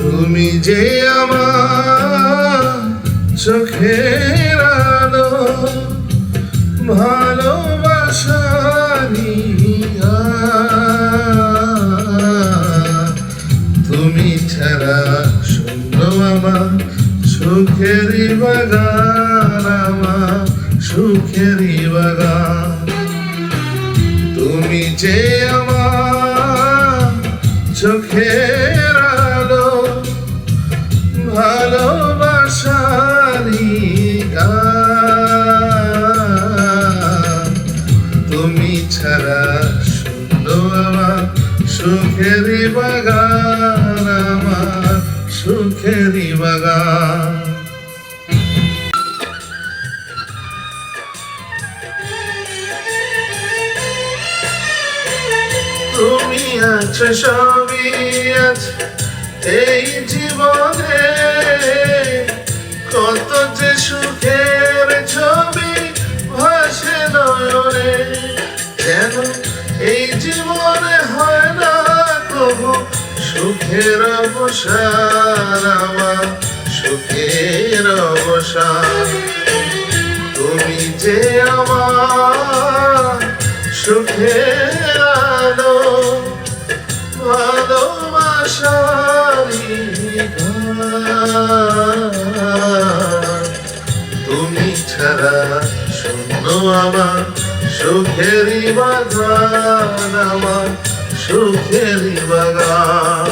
তুমি যে আমার চোখের আলো, ভালোবাসারি তুমি ছাড়া শূন্য আমার সুখেরই বাগান, আমার সুখেরই বাগান। তুমি যে আমার চোখের আলো, ভালোবাসারি গান, তুমি ছাড়া শূন্য আমার সুখেরই বাগান, আমার সুখেরই বাগান। তুমি আছো সবই আছে এই জীবনে, কত যে সুখের ছবি ভাসে নয়নে, যেন এই জীবনে হয় না কবু সুখের অবসান, আমার সুখের অবসান। তুমি যে আমার সুখের আলো, ভালোবাসারি গান, তুমি ছাড়া শূন্য আমার সুখেরই বাগান, আমার সুখেরই বাগান।